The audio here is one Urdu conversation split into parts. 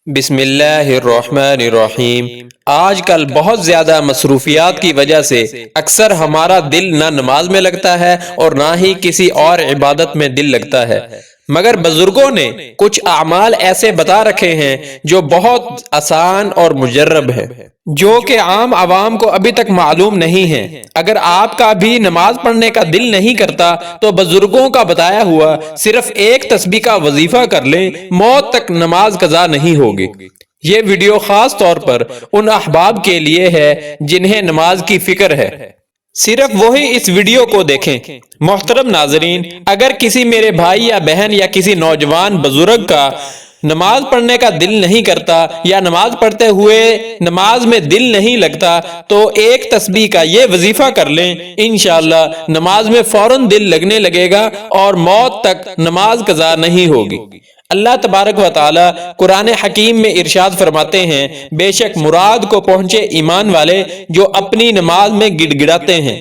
بسم اللہ الرحمن الرحیم۔ آج کل بہت زیادہ مصروفیات کی وجہ سے اکثر ہمارا دل نہ نماز میں لگتا ہے اور نہ ہی کسی اور عبادت میں دل لگتا ہے، مگر بزرگوں نے کچھ اعمال ایسے بتا رکھے ہیں جو بہت آسان اور مجرب ہیں، جو کہ عام عوام کو ابھی تک معلوم نہیں ہیں۔ اگر آپ کا بھی نماز پڑھنے کا دل نہیں کرتا تو بزرگوں کا بتایا ہوا صرف ایک تسبیح کا وظیفہ کر لیں، موت تک نماز قضا نہیں ہوگی۔ یہ ویڈیو خاص طور پر ان احباب کے لیے ہے جنہیں نماز کی فکر ہے، صرف وہی اس ویڈیو کو دیکھیں۔ محترم ناظرین، اگر کسی میرے بھائی یا بہن یا کسی نوجوان بزرگ کا نماز پڑھنے کا دل نہیں کرتا یا نماز پڑھتے ہوئے نماز میں دل نہیں لگتا تو ایک تسبیح کا یہ وظیفہ کر لیں، انشاءاللہ نماز میں فوراً دل لگنے لگے گا اور موت تک نماز قضا نہیں ہوگی۔ اللہ تبارک و تعالی قرآن حکیم میں ارشاد فرماتے ہیں، بے شک مراد کو پہنچے ایمان والے جو اپنی نماز میں گڑ گڑاتے ہیں۔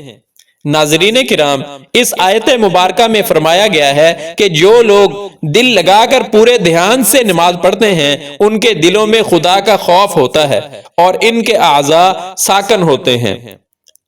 ناظرین کرام، اس آیت مبارکہ میں فرمایا گیا ہے کہ جو لوگ دل لگا کر پورے دھیان سے نماز پڑھتے ہیں ان کے دلوں میں خدا کا خوف ہوتا ہے اور ان کے اعضاء ساکن ہوتے ہیں۔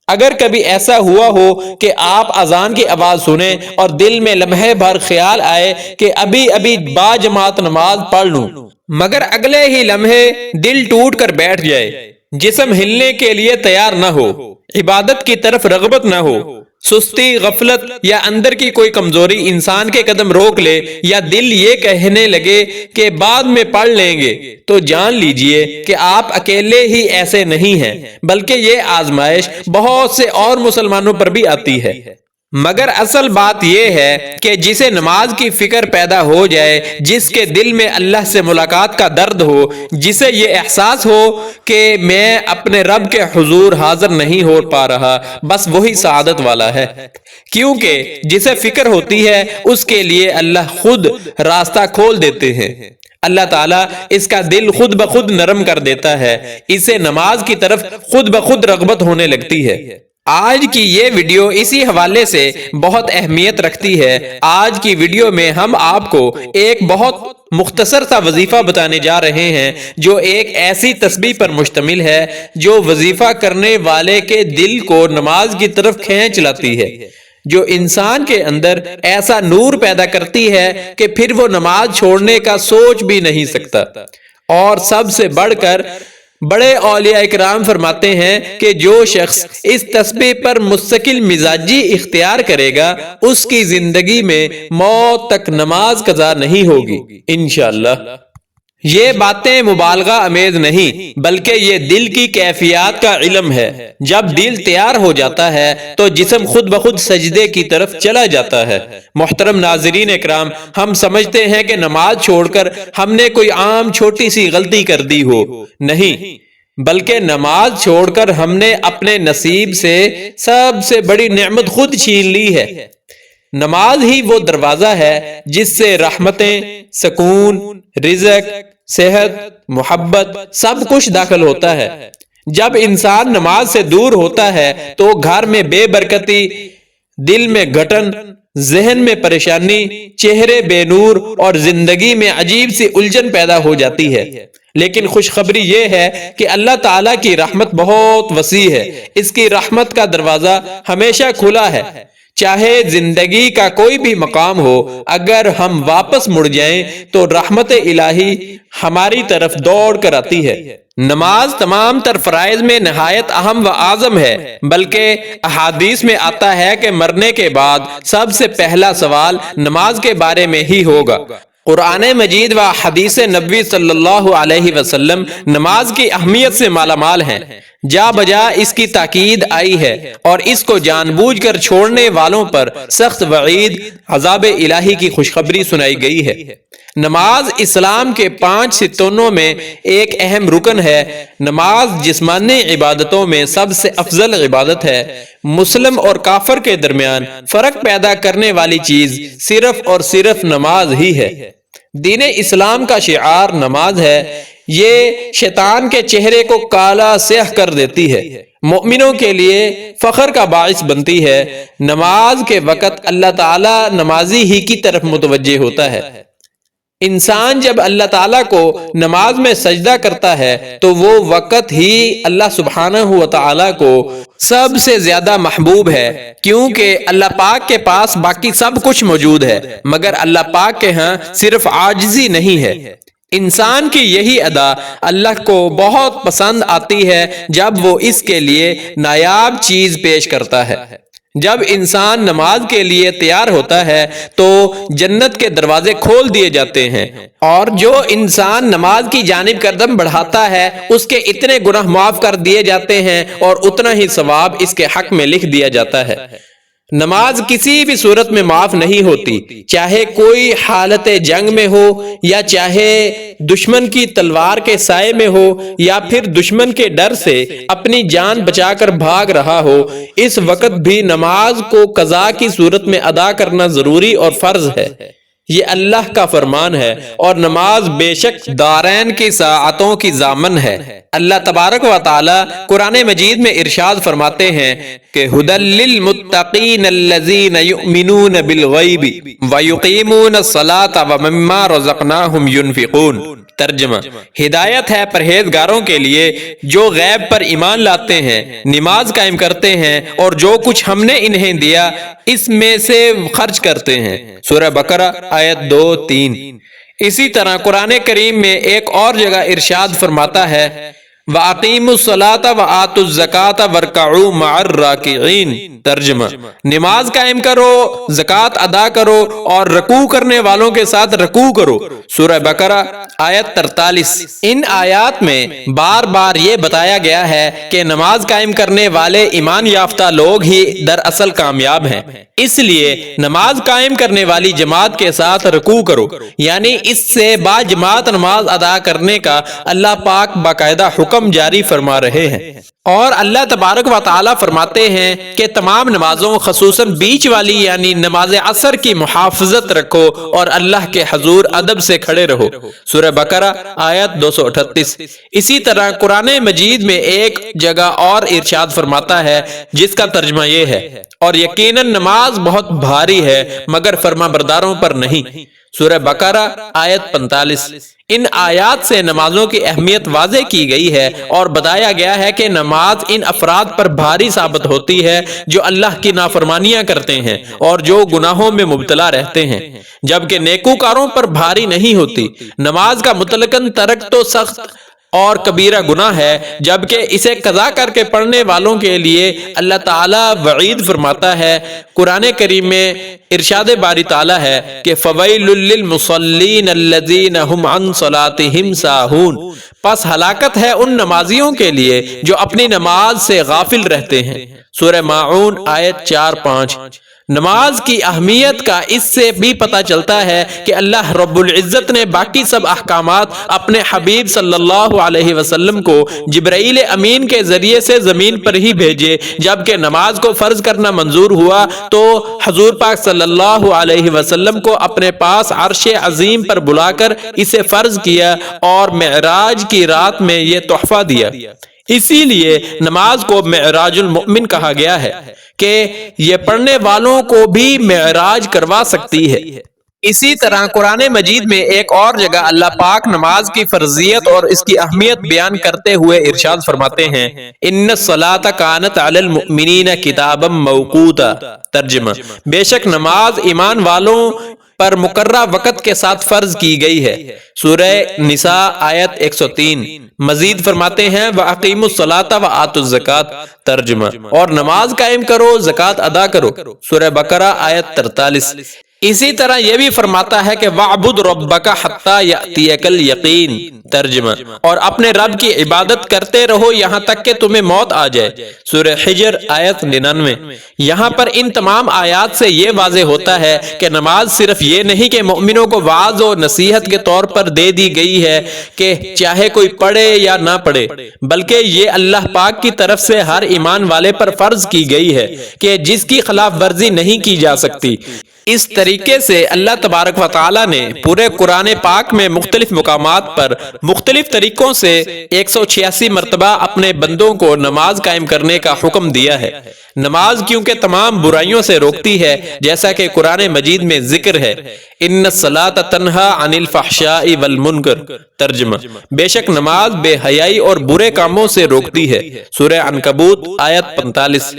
اگر کبھی ایسا ہوا ہو کہ آپ اذان کی آواز سنیں اور دل میں لمحے بھر خیال آئے کہ ابھی با جماعت نماز پڑھ لوں، مگر اگلے ہی لمحے دل ٹوٹ کر بیٹھ جائے، جسم ہلنے کے لیے تیار نہ ہو، عبادت کی طرف رغبت نہ ہو، سستی، غفلت یا اندر کی کوئی کمزوری انسان کے قدم روک لے، یا دل یہ کہنے لگے کہ بعد میں پڑھ لیں گے، تو جان لیجئے کہ آپ اکیلے ہی ایسے نہیں ہیں، بلکہ یہ آزمائش بہت سے اور مسلمانوں پر بھی آتی ہے۔ مگر اصل بات یہ ہے کہ جسے نماز کی فکر پیدا ہو جائے، جس کے دل میں اللہ سے ملاقات کا درد ہو، جسے یہ احساس ہو کہ میں اپنے رب کے حضور حاضر نہیں ہو پا رہا، بس وہی سعادت والا ہے، کیونکہ جسے فکر ہوتی ہے اس کے لیے اللہ خود راستہ کھول دیتے ہیں۔ اللہ تعالیٰ اس کا دل خود بخود نرم کر دیتا ہے، اسے نماز کی طرف خود بخود رغبت ہونے لگتی ہے۔ آج کی یہ ویڈیو اسی حوالے سے بہت اہمیت رکھتی ہے۔ آج کی ویڈیو میں ہم آپ کو ایک بہت مختصر سا وظیفہ بتانے جا رہے ہیں جو ایک ایسی تسبیح پر مشتمل ہے جو وظیفہ کرنے والے کے دل کو نماز کی طرف کھینچ لاتی ہے، جو انسان کے اندر ایسا نور پیدا کرتی ہے کہ پھر وہ نماز چھوڑنے کا سوچ بھی نہیں سکتا۔ اور سب سے بڑھ کر بڑے اولیاء اکرام فرماتے ہیں کہ جو شخص اس تسبیح پر مستقل مزاجی اختیار کرے گا اس کی زندگی میں موت تک نماز قضا نہیں ہوگی انشاءاللہ۔ یہ باتیں مبالغہ امیز نہیں بلکہ یہ دل کی کیفیات کا علم ہے۔ جب دل تیار ہو جاتا ہے تو جسم خود بخود سجدے کی طرف چلا جاتا ہے۔ محترم ناظرین اکرام، ہم سمجھتے ہیں کہ نماز چھوڑ کر ہم نے کوئی عام چھوٹی سی غلطی کر دی ہو، نہیں، بلکہ نماز چھوڑ کر ہم نے اپنے نصیب سے سب سے بڑی نعمت خود چھین لی ہے۔ نماز ہی وہ دروازہ ہے جس سے رحمتیں، سکون، رزق، صحت، محبت سب کچھ داخل ہوتا ہے۔ جب انسان نماز سے دور ہوتا ہے تو گھر میں بے برکتی، دل میں گھٹن، ذہن میں پریشانی، چہرے بے نور اور زندگی میں عجیب سی الجھن پیدا ہو جاتی ہے۔ لیکن خوشخبری یہ ہے کہ اللہ تعالیٰ کی رحمت بہت وسیع ہے، اس کی رحمت کا دروازہ ہمیشہ کھلا ہے۔ چاہے زندگی کا کوئی بھی مقام ہو، اگر ہم واپس مڑ جائیں تو رحمت الہی ہماری طرف دوڑ کر آتی ہے۔ نماز تمام تر فرائض میں نہایت اہم و اعظم ہے، بلکہ احادیث میں آتا ہے کہ مرنے کے بعد سب سے پہلا سوال نماز کے بارے میں ہی ہوگا۔ قرآن مجید و حدیث نبوی صلی اللہ علیہ وسلم نماز کی اہمیت سے مالا مال ہیں۔ جا بجا اس کی تاکید آئی ہے اور اس کو جان بوجھ کر چھوڑنے والوں پر سخت وعید، عذاب الہی کی خوشخبری سنائی گئی ہے۔ نماز اسلام کے 5 ستونوں میں ایک اہم رکن ہے۔ نماز جسمانی عبادتوں میں سب سے افضل عبادت ہے۔ مسلم اور کافر کے درمیان فرق پیدا کرنے والی چیز صرف اور صرف نماز ہی ہے۔ دین اسلام کا شعار نماز ہے۔ یہ شیطان کے چہرے کو کالا سیاہ کر دیتی ہے، مومنوں کے لیے فخر کا باعث بنتی ہے۔ نماز کے وقت اللہ تعالی نمازی ہی کی طرف متوجہ ہوتا ہے۔ انسان جب اللہ تعالیٰ کو نماز میں سجدہ کرتا ہے تو وہ وقت ہی اللہ سبحانہ و تعالیٰ کو سب سے زیادہ محبوب ہے، کیونکہ اللہ پاک کے پاس باقی سب کچھ موجود ہے مگر اللہ پاک کے ہاں صرف عاجزی نہیں ہے۔ انسان کی یہی ادا اللہ کو بہت پسند آتی ہے جب وہ اس کے لیے نایاب چیز پیش کرتا ہے۔ جب انسان نماز کے لیے تیار ہوتا ہے تو جنت کے دروازے کھول دیے جاتے ہیں، اور جو انسان نماز کی جانب قدم بڑھاتا ہے اس کے اتنے گناہ معاف کر دیے جاتے ہیں اور اتنا ہی ثواب اس کے حق میں لکھ دیا جاتا ہے۔ نماز کسی بھی صورت میں معاف نہیں ہوتی، چاہے کوئی حالت جنگ میں ہو یا چاہے دشمن کی تلوار کے سائے میں ہو یا پھر دشمن کے ڈر سے اپنی جان بچا کر بھاگ رہا ہو، اس وقت بھی نماز کو قضا کی صورت میں ادا کرنا ضروری اور فرض ہے۔ یہ اللہ کا فرمان ہے، اور نماز بے شک دارین کی ساعتوں کی ضامن ہے۔ اللہ تبارک و تعالی قرآن مجید میں ارشاد فرماتے ہیں کہ ھدی للمتقین الذین یؤمنون بالغیب ویقیمون الصلاۃ ومما رزقناہم ینفقون۔ ترجمہ: ہدایت ہے پرہیزگاروں کے لیے جو غیب پر ایمان لاتے ہیں، نماز قائم کرتے ہیں اور جو کچھ ہم نے انہیں دیا اس میں سے خرچ کرتے ہیں۔ سورہ بقرہ آیت 2-3۔ اسی طرح قرآن کریم میں ایک اور جگہ ارشاد فرماتا ہے وَأَقِيمُوا الصَّلَاةَ وَآتُوا الزَّكَاةَ وَارْكَعُوا مَعَ الرَّاكِعِينَ۔ ترجمہ: نماز قائم کرو، زکوٰۃ ادا کرو اور رکوع کرنے والوں کے ساتھ رکوع کرو۔ سورہ بقرہ آیت 43۔ ان آیات میں بار بار یہ بتایا گیا ہے کہ نماز قائم کرنے والے ایمان یافتہ لوگ ہی دراصل کامیاب ہیں، اس لیے نماز قائم کرنے والی جماعت کے ساتھ رکوع کرو، یعنی اس سے با جماعت نماز ادا کرنے کا اللہ پاک باقاعدہ حکم جاری فرما رہے ہیں۔ اور اللہ تبارک و تعالیٰ فرماتے ہیں کہ تمام نمازوں خصوصاً بیچ والی یعنی نماز عصر کی محافظت رکھو اور اللہ کے حضور ادب سے کھڑے رہو۔ سورہ بقرہ آیت 238۔ اسی طرح قرآن مجید میں ایک جگہ اور ارشاد فرماتا ہے جس کا ترجمہ یہ ہے اور یقیناً نماز بہت بھاری ہے مگر فرما برداروں پر نہیں۔ سورہ بقرہ آیت 45۔ ان آیات سے نمازوں کی اہمیت واضح کی گئی ہے اور بتایا گیا ہے کہ نماز ان افراد پر بھاری ثابت ہوتی ہے جو اللہ کی نافرمانیاں کرتے ہیں اور جو گناہوں میں مبتلا رہتے ہیں، جبکہ نیکوکاروں پر بھاری نہیں ہوتی۔ نماز کا مطلقاً ترک تو سخت اور کبیرہ گناہ ہے، جبکہ اسے قضا کر کے پڑھنے والوں کے لیے اللہ تعالیٰ وعید فرماتا ہے۔ قرآن کریم میں ارشاد باری تعالیٰ ہے کہ فَوَيْلٌ لِّلْمُصَلِّينَ الَّذِينَ هُمْ عَن صَلَاتِهِمْ سَاهُونَ۔ پس ہلاکت ہے ان نمازیوں کے لیے جو اپنی نماز سے غافل رہتے ہیں۔ سورہ ماعون آیت 4-5۔ نماز کی اہمیت کا اس سے بھی پتہ چلتا ہے کہ اللہ رب العزت نے باقی سب احکامات اپنے حبیب صلی اللہ علیہ وسلم کو جبرائیل امین کے ذریعے سے زمین پر ہی بھیجے۔ جبکہ نماز کو فرض کرنا منظور ہوا تو حضور پاک صلی اللہ علیہ وسلم کو اپنے پاس عرش عظیم پر بلا کر اسے فرض کیا اور معراج کی رات میں یہ تحفہ دیا۔ اسی لیے نماز کو معراج المؤمن کہا گیا ہے کہ یہ پڑھنے والوں کو بھی معراج کروا سکتی ہے۔ اسی طرح قرآن مجید میں ایک اور جگہ اللہ پاک نماز کی فرضیت اور اس کی اہمیت بیان کرتے ہوئے ارشاد فرماتے ہیں ان الصلاۃ کانت علی المؤمنین کتابا موقوتا۔ ترجمہ: بے شک نماز ایمان والوں پر مقررہ وقت کے ساتھ فرض کی گئی ہے۔ سورہ نساء آیت 103۔ مزید فرماتے ہیں وَأَقِيمُوا الصَّلَاةَ وَآتُوا الزَّكَاةَ۔ ترجمہ: اور نماز قائم کرو، زکوٰۃ ادا کرو۔ سورہ بقرہ آیت 43۔ اسی طرح یہ بھی فرماتا ہے کہ وَاعْبُدْ رَبَّكَ حَتَّى يَأْتِيَكَ الْيَقِينُ۔ ترجمہ: اور اپنے رب کی عبادت کرتے رہو یہاں تک کہ تمہیں موت آ جائے۔ سورہ حجر آیت 99۔ یہاں پر ان تمام آیات سے یہ واضح ہوتا ہے کہ نماز صرف یہ نہیں کہ مومنوں کو وعظ و نصیحت کے طور پر دے دی گئی ہے کہ چاہے کوئی پڑھے یا نہ پڑھے، بلکہ یہ اللہ پاک کی طرف سے ہر ایمان والے پر فرض کی گئی ہے کہ جس کی خلاف ورزی نہیں کی جا سکتی۔ اس طریقے سے اللہ تبارک و تعالی نے پورے قرآن پاک میں مختلف مقامات پر مختلف طریقوں سے 186 مرتبہ اپنے بندوں کو نماز قائم کرنے کا حکم دیا ہے۔ نماز کیونکہ تمام برائیوں سے روکتی ہے، جیسا کہ قرآن مجید میں ذکر ہے، ان الصلاۃ تنہی عن الفحشاء والمنکر، ترجمہ، بے شک نماز بے حیائی اور برے کاموں سے روکتی ہے، سورہ عنکبوت آیت 45۔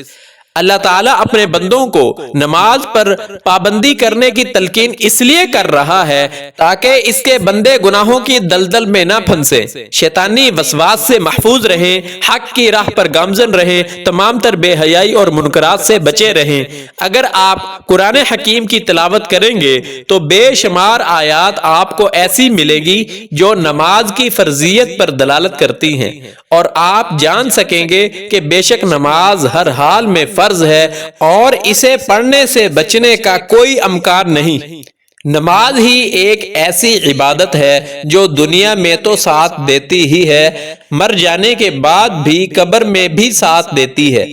اللہ تعالیٰ اپنے بندوں کو نماز پر پابندی کرنے کی تلقین اس لیے کر رہا ہے تاکہ اس کے بندے گناہوں کی دلدل میں نہ پھنسے، شیطانی وسواس سے محفوظ رہیں، حق کی راہ پر گامزن رہیں، تمام تر بے حیائی اور منکرات سے بچے رہیں۔ اگر آپ قرآن حکیم کی تلاوت کریں گے تو بے شمار آیات آپ کو ایسی ملے گی جو نماز کی فرضیت پر دلالت کرتی ہیں، اور آپ جان سکیں گے کہ بے شک نماز ہر حال میں فرض ہے اور اسے پڑھنے سے بچنے کا کوئی امکان نہیں۔ نماز ہی ایک ایسی عبادت ہے جو دنیا میں تو ساتھ دیتی ہی ہے، مر جانے کے بعد بھی قبر میں بھی ساتھ دیتی ہے،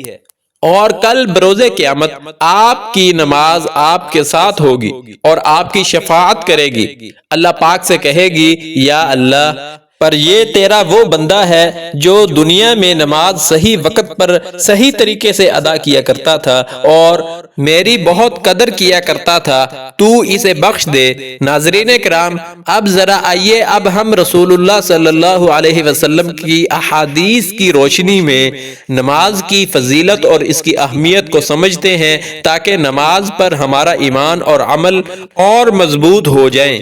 اور کل بروز قیامت آپ کی نماز آپ کے ساتھ ہوگی اور آپ کی شفاعت کرے گی۔ اللہ پاک سے کہے گی، یا اللہ، پر یہ تیرا وہ بندہ ہے جو دنیا میں نماز صحیح وقت پر صحیح طریقے سے ادا کیا کرتا تھا اور میری بہت قدر کیا کرتا تھا، تو اسے بخش دے۔ ناظرین کرام، اب ذرا آئیے اب ہم رسول اللہ صلی اللہ علیہ وسلم کی احادیث کی روشنی میں نماز کی فضیلت اور اس کی اہمیت کو سمجھتے ہیں تاکہ نماز پر ہمارا ایمان اور عمل اور مضبوط ہو جائیں۔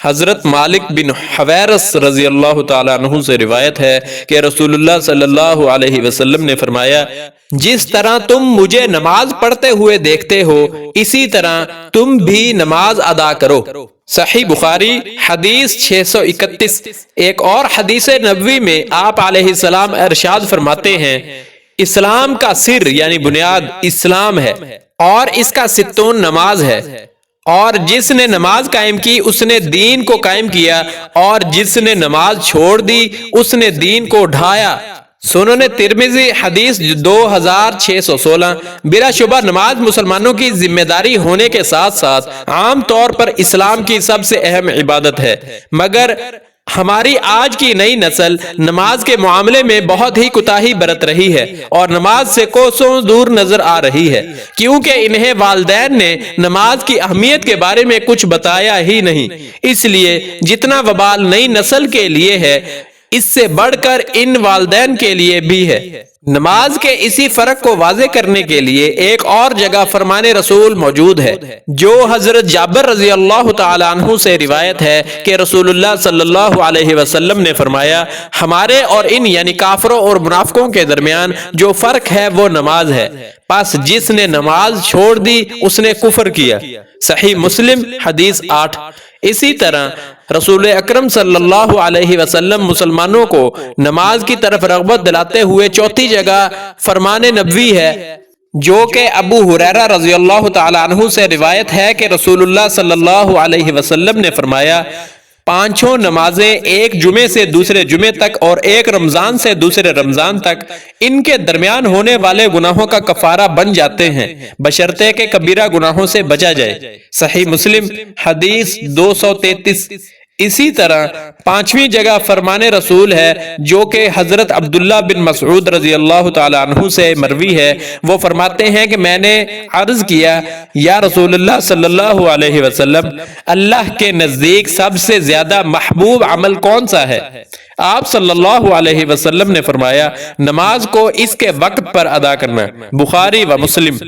حضرت مالک بن حویرث رضی اللہ تعالیٰ عنہ سے روایت ہے کہ رسول اللہ صلی اللہ علیہ وسلم نے فرمایا، جس طرح تم مجھے نماز پڑھتے ہوئے دیکھتے ہو اسی طرح تم بھی نماز ادا کرو۔ صحیح بخاری حدیث 631۔ ایک اور حدیث نبوی میں آپ علیہ السلام ارشاد فرماتے ہیں، اسلام کا سر یعنی بنیاد اسلام ہے اور اس کا ستون نماز ہے، اور جس نے نماز قائم کی اس نے دین کو قائم کیا، اور جس نے نماز چھوڑ دی اس نے دین کو ڈھایا۔ سنن ترمذی حدیث 2616۔ بلا شبہ نماز مسلمانوں کی ذمہ داری ہونے کے ساتھ ساتھ عام طور پر اسلام کی سب سے اہم عبادت ہے، مگر ہماری آج کی نئی نسل نماز کے معاملے میں بہت ہی کوتاہی برت رہی ہے اور نماز سے کوسوں دور نظر آ رہی ہے، کیونکہ انہیں والدین نے نماز کی اہمیت کے بارے میں کچھ بتایا ہی نہیں۔ اس لیے جتنا وبال نئی نسل کے لیے ہے، اس سے بڑھ کر ان والدین کے لیے بھی ہے۔ نماز کے اسی فرق کو واضح کرنے کے لیے ایک اور جگہ فرمان رسول موجود ہے جو حضرت جابر رضی اللہ تعالیٰ عنہ سے روایت ہے کہ رسول اللہ صلی اللہ علیہ وسلم نے فرمایا، ہمارے اور ان یعنی کافروں اور منافقوں کے درمیان جو فرق ہے وہ نماز ہے، پس جس نے نماز چھوڑ دی اس نے کفر کیا۔ صحیح مسلم حدیث 8۔ اسی طرح رسول اکرم صلی اللہ علیہ وسلم مسلمانوں کو نماز کی طرف رغبت دلاتے ہوئے چوتھی جگہ فرمان نبوی ہے جو کہ ابو ہریرہ رضی اللہ تعالیٰ عنہ سے روایت ہے کہ رسول اللہ صلی اللہ علیہ وسلم نے فرمایا، پانچوں نمازیں ایک جمعے سے دوسرے جمعے تک اور ایک رمضان سے دوسرے رمضان تک ان کے درمیان ہونے والے گناہوں کا کفارہ بن جاتے ہیں، بشرطے کہ کبیرہ گناہوں سے بچا جائے۔ صحیح مسلم حدیث 233۔ اسی طرح پانچویں جگہ فرمان رسول ہے جو کہ حضرت عبداللہ بن مسعود رضی اللہ تعالیٰ عنہ سے مروی ہے۔ وہ فرماتے ہیں کہ میں نے عرض کیا، یا رسول اللہ صلی اللہ علیہ وسلم، اللہ کے نزدیک سب سے زیادہ محبوب عمل کون سا ہے؟ آپ صلی اللہ علیہ وسلم نے فرمایا، نماز کو اس کے وقت پر ادا کرنا۔ بخاری و مسلم۔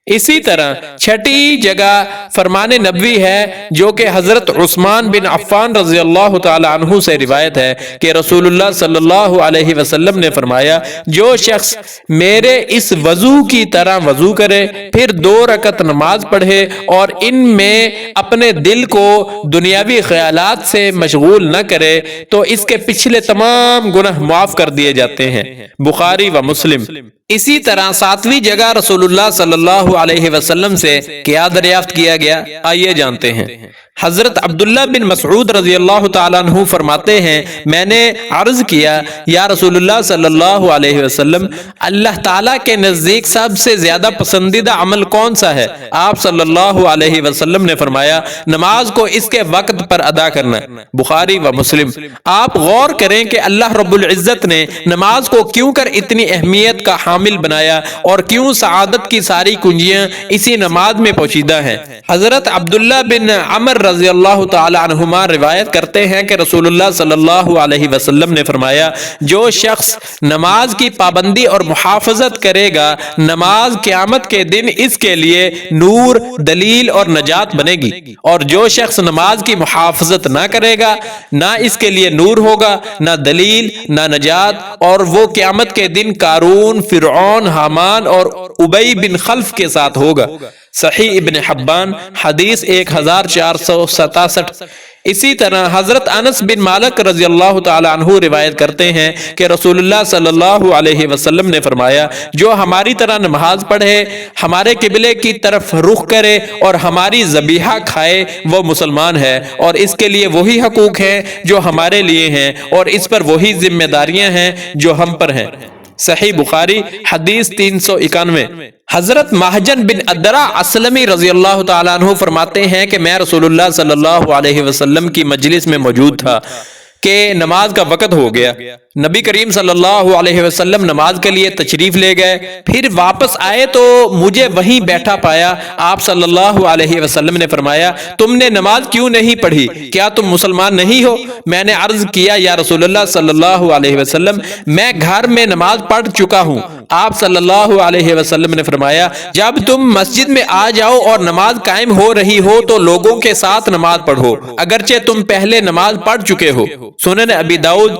اسی طرح چھٹی جگہ فرمان نبوی ہے جو کہ حضرت عثمان بن عفان رضی اللہ تعالی عنہ سے روایت ہے کہ رسول اللہ صلی اللہ علیہ وسلم نے فرمایا، جو شخص میرے اس وضو کی طرح وضو کرے، پھر 2 رکعت نماز پڑھے اور ان میں اپنے دل کو دنیاوی خیالات سے مشغول نہ کرے تو اس کے پچھلے تمام گناہ معاف کر دیے جاتے ہیں۔ بخاری و مسلم۔ اسی طرح 7ویں جگہ رسول اللہ صلی اللہ علیہ وسلم سے کیا دریافت کیا گیا، آئیے جانتے ہیں۔ حضرت عبداللہ بن مسعود رضی اللہ تعالیٰ عنہ فرماتے ہیں، میں نے عرض کیا یا رسول اللہ صلی اللہ علیہ وسلم، اللہ تعالیٰ کے نزدیک سب سے زیادہ پسندیدہ عمل کون سا ہے؟ آپ صلی اللہ علیہ وسلم نے فرمایا، نماز کو اس کے وقت پر ادا کرنا۔ بخاری و مسلم۔ آپ غور کریں کہ اللہ رب العزت نے نماز کو کیوں کر اتنی اہمیت کا حامل بنایا اور کیوں سعادت کی ساری کنجیاں اسی نماز میں پوشیدہ ہیں۔ حضرت عبداللہ بن عمر رضی اللہ تعالی عنہما روایت کرتے ہیں کہ رسول اللہ صلی اللہ علیہ وسلم نے فرمایا، جو شخص نماز کی پابندی اور محافظت کرے گا، نماز قیامت کے دن اس کے لیے نور، دلیل اور نجات بنے گی، اور جو شخص نماز کی محافظت نہ کرے گا، نہ اس کے لیے نور ہوگا، نہ دلیل، نہ نجات، اور وہ قیامت کے دن قارون، فرعون، حامان اور ابی بن خلف کے ساتھ ہوگا۔ صحیح ابن حبان حدیث 1467۔ اسی طرح حضرت انس بن مالک رضی اللہ تعالی عنہ روایت کرتے ہیں کہ رسول اللہ صلی اللہ علیہ وسلم نے فرمایا، جو ہماری طرح نماز پڑھے، ہمارے قبلے کی طرف رخ کرے اور ہماری ذبیحہ کھائے، وہ مسلمان ہے، اور اس کے لیے وہی حقوق ہیں جو ہمارے لیے ہیں، اور اس پر وہی ذمہ داریاں ہیں جو ہم پر ہیں۔ صحیح بخاری حدیث 391۔ حضرت مہجن بن ادرا اسلمی رضی اللہ تعالیٰ عنہ فرماتے ہیں کہ میں رسول اللہ صلی اللہ علیہ وسلم کی مجلس میں موجود تھا کہ نماز کا وقت ہو گیا۔ نبی کریم صلی اللہ علیہ وسلم نماز کے لیے تشریف لے گئے، پھر واپس آئے تو مجھے وہیں بیٹھا پایا۔ آپ صلی اللہ علیہ وسلم نے فرمایا، تم نے نماز کیوں نہیں پڑھی؟ کیا تم مسلمان نہیں ہو؟ میں نے عرض کیا، یا رسول اللہ صلی اللہ علیہ وسلم، میں گھر میں نماز پڑھ چکا ہوں۔ آپ صلی اللہ علیہ وسلم نے فرمایا، جب تم مسجد میں آ جاؤ اور نماز قائم ہو رہی ہو تو لوگوں کے ساتھ نماز پڑھو، اگرچہ تم پہلے نماز پڑھ چکے ہو۔ سنن ابی داؤد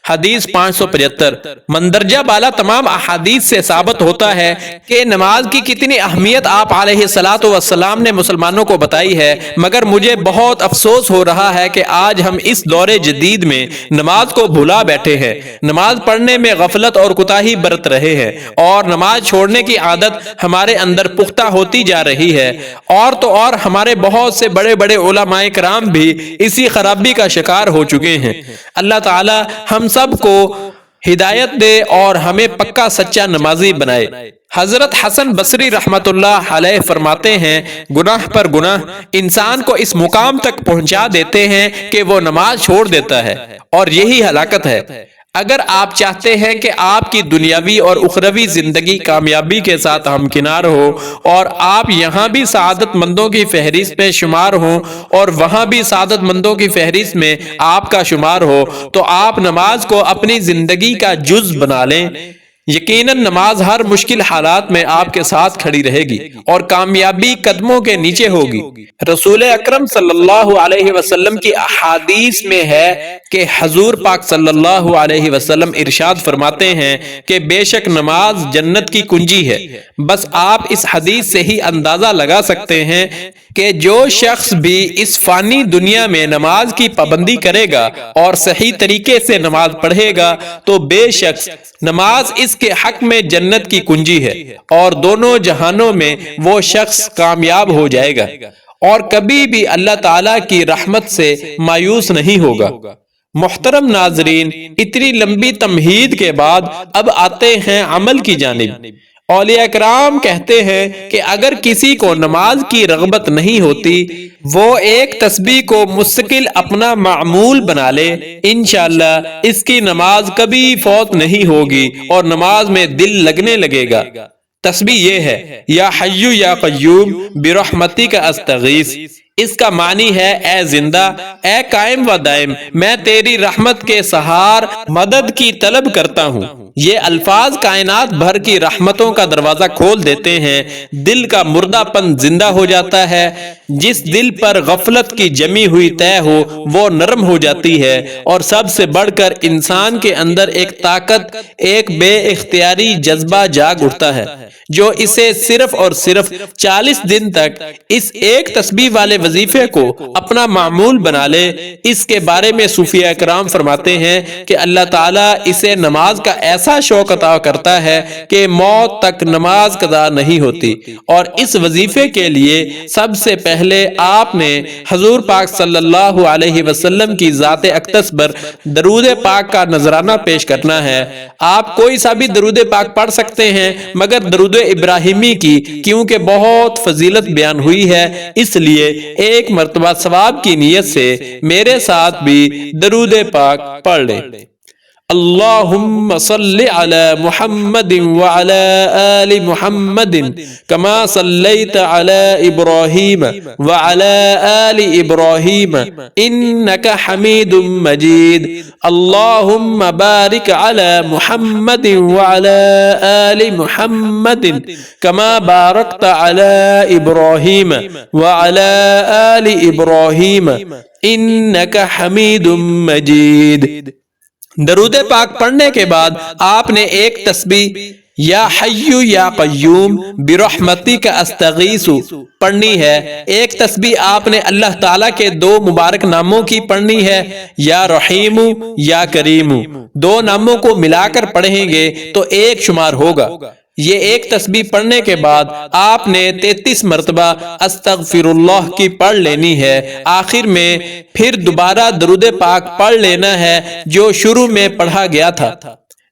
حدیث 575۔ مندرجہ بالا تمام احادیث سے ثابت ہوتا ہے کہ نماز کی کتنی اہمیت آپ علیہ الصلاۃ والسلام نے مسلمانوں کو بتائی ہے، مگر مجھے بہت افسوس ہو رہا ہے کہ آج ہم اس دور جدید میں نماز کو بھلا بیٹھے ہیں، نماز پڑھنے میں غفلت اور کوتاہی برت رہے ہیں، اور نماز چھوڑنے کی عادت ہمارے اندر پختہ ہوتی جا رہی ہے، اور تو اور ہمارے بہت سے بڑے بڑے علماء کرام بھی اسی خرابی کا شکار ہو چکے ہیں۔ اللہ تعالی ہم سب کو ہدایت دے اور ہمیں پکا سچا نمازی بنائے۔ حضرت حسن بصری رحمت اللہ علیہ فرماتے ہیں، گناہ پر گناہ انسان کو اس مقام تک پہنچا دیتے ہیں کہ وہ نماز چھوڑ دیتا ہے، اور یہی ہلاکت ہے۔ اگر آپ چاہتے ہیں کہ آپ کی دنیاوی اور اخروی زندگی کامیابی کے ساتھ ہمکنار ہو، اور آپ یہاں بھی سعادت مندوں کی فہرست میں شمار ہوں اور وہاں بھی سعادت مندوں کی فہرست میں آپ کا شمار ہو، تو آپ نماز کو اپنی زندگی کا جز بنا لیں۔ یقیناً نماز ہر مشکل حالات میں آپ کے ساتھ کھڑی رہے گی اور کامیابی قدموں کے نیچے ہوگی۔ رسول اکرم صلی اللہ علیہ وسلم کی احادیث میں ہے کہ حضور پاک صلی اللہ علیہ وسلم ارشاد فرماتے ہیں کہ بے شک نماز جنت کی کنجی ہے۔ بس آپ اس حدیث سے ہی اندازہ لگا سکتے ہیں کہ جو شخص بھی اس فانی دنیا میں نماز کی پابندی کرے گا اور صحیح طریقے سے نماز پڑھے گا تو بے شک نماز اس کے حق میں جنت کی کنجی ہے، اور دونوں جہانوں میں وہ شخص کامیاب ہو جائے گا اور کبھی بھی اللہ تعالیٰ کی رحمت سے مایوس نہیں ہوگا۔ محترم ناظرین، اتنی لمبی تمہید کے بعد اب آتے ہیں عمل کی جانب۔ اولیاء کرام کہتے ہیں کہ اگر کسی کو نماز کی رغبت نہیں ہوتی، وہ ایک تسبیح کو مستقل اپنا معمول بنا لے، انشاءاللہ اس کی نماز کبھی فوت نہیں ہوگی اور نماز میں دل لگنے لگے گا۔ تسبیح یہ ہے، یا حی یا قیوم برحمتک استغیث۔ اس کا معنی ہے، اے زندہ، اے قائم و دائم، میں تیری رحمت کے سہار مدد کی طلب کرتا ہوں۔ یہ الفاظ کائنات بھر کی رحمتوں کا دروازہ کھول دیتے ہیں، دل کا مردہ پن زندہ ہو جاتا ہے، جس دل پر غفلت کی جمی ہوئی طے ہو وہ نرم ہو جاتی ہے، اور سب سے بڑھ کر انسان کے اندر ایک طاقت، ایک بے اختیاری جذبہ جاگ اٹھتا ہے۔ جو اسے صرف اور صرف 40 دن تک اس ایک تسبیح والے وظیفے کو اپنا معمول بنا لے، اس کے بارے میں صوفیاء کرام فرماتے ہیں کہ اللہ تعالیٰ اسے نماز کا ایسا شوق عطا کرتا ہے کہ موت تک نماز قضا نہیں ہوتی۔ اور اس وظیفے کے لیے سب سے پہلے آپ نے حضور پاک صلی اللہ علیہ وسلم کی ذات اقدس پر درود پاک کا نذرانہ پیش کرنا ہے۔ آپ کوئی سا بھی درود پاک پڑھ سکتے ہیں مگر درود ابراہیمی کی، کیونکہ بہت فضیلت بیان ہوئی ہے، اس لیے ایک مرتبہ ثواب کی نیت سے میرے ساتھ بھی درود پاک پڑھ لیں۔ اللہم صلی علی محمد وعلی آل محمد کما صلیت علی ابراہیم وعلی آل ابراہیم انکا حمید مجید۔ اللہم بارک علی محمد وعلی آل محمد کما بارکت علی ابراہیم وعلی آل ابراہیم انکا حمید مجید۔ درود پاک پڑھنے کے بعد آپ نے ایک تسبیح یا حی یا قیوم برحمتک استغیث پڑھنی ہے۔ ایک تسبیح آپ نے اللہ تعالیٰ کے 2 مبارک ناموں کی پڑھنی ہے، یا رحیم یا کریم۔ 2 ناموں کو ملا کر پڑھیں گے تو ایک شمار ہوگا۔ یہ ایک تسبیح پڑھنے کے بعد آپ نے 33 مرتبہ استغفر اللہ کی پڑھ لینی ہے۔ آخر میں پھر دوبارہ درود پاک پڑھ لینا ہے جو شروع میں پڑھا گیا تھا۔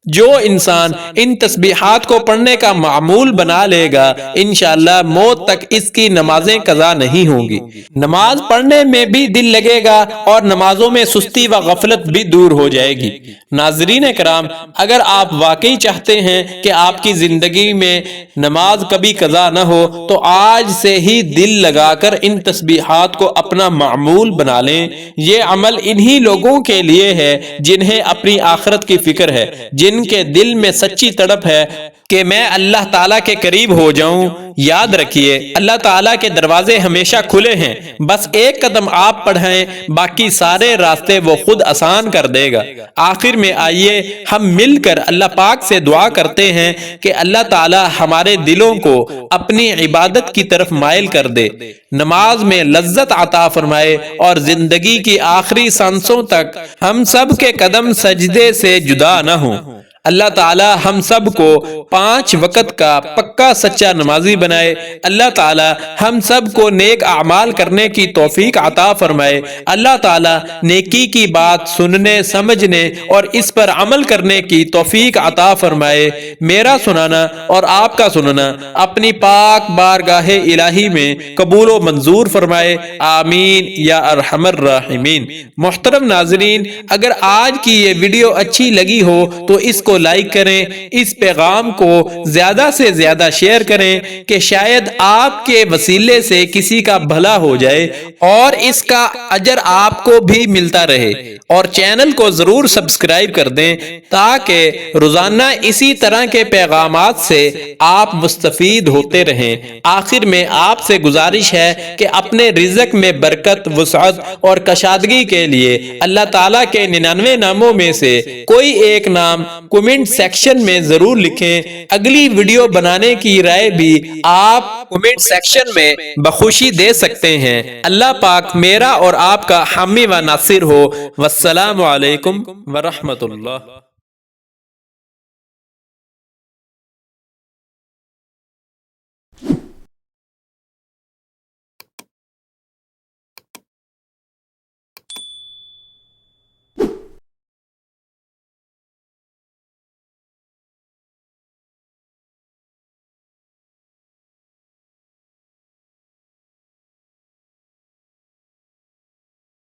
جو انسان ان تسبیحات کو پڑھنے کا معمول بنا لے گا انشاءاللہ موت تک اس کی نمازیں قضا نہیں ہوں گی۔ نماز پڑھنے میں بھی دل لگے گا اور نمازوں میں سستی و غفلت بھی دور ہو جائے گی۔ ناظرین کرام، اگر آپ واقعی چاہتے ہیں کہ آپ کی زندگی میں نماز کبھی قضا نہ ہو تو آج سے ہی دل لگا کر ان تسبیحات کو اپنا معمول بنا لیں۔ یہ عمل انہی لوگوں کے لیے ہے جنہیں اپنی آخرت کی فکر ہے، جن کے دل میں سچی تڑپ ہے کہ میں اللہ تعالیٰ کے قریب ہو جاؤں۔ یاد رکھیے اللہ تعالیٰ کے دروازے ہمیشہ کھلے ہیں، بس ایک قدم آپ بڑھائیں، باقی سارے راستے وہ خود آسان کر دے گا۔ آخر میں آئیے ہم مل کر اللہ پاک سے دعا کرتے ہیں کہ اللہ تعالیٰ ہمارے دلوں کو اپنی عبادت کی طرف مائل کر دے، نماز میں لذت عطا فرمائے اور زندگی کی آخری سانسوں تک ہم سب کے قدم سجدے سے جدا نہ ہوں۔ اللہ تعالی ہم سب کو 5 وقت کا پکا سچا نمازی بنائے۔ اللہ تعالی ہم سب کو نیک اعمال کرنے کی توفیق عطا فرمائے۔ اللہ تعالی نیکی کی بات سننے، سمجھنے اور اس پر عمل کرنے کی توفیق عطا فرمائے۔ میرا سنانا اور آپ کا سننا اپنی پاک بارگاہ الہی میں قبول و منظور فرمائے، آمین یا ارحم الراحمین۔ محترم ناظرین، اگر آج کی یہ ویڈیو اچھی لگی ہو تو اس کو لائک کریں، اس پیغام کو زیادہ سے زیادہ شیئر کریں کہ شاید آپ کے وسیلے سے کسی کا بھلا ہو جائے اور اس کا اجر آپ کو بھی ملتا رہے، اور چینل کو ضرور سبسکرائب کر دیں تاکہ روزانہ اسی طرح کے پیغامات سے آپ مستفید ہوتے رہیں۔ آخر میں آپ سے گزارش ہے کہ اپنے رزق میں برکت، وسعت اور کشادگی کے لیے اللہ تعالیٰ کے 99 ناموں میں سے کوئی ایک نام کمنٹ سیکشن میں ضرور لکھیں۔ اگلی ویڈیو بنانے کی رائے بھی آپ کمنٹ سیکشن میں بخوشی دے سکتے ہیں۔ اللہ پاک میرا اور آپ کا حامی و ناصر ہو۔ والسلام علیکم ورحمۃ اللہ۔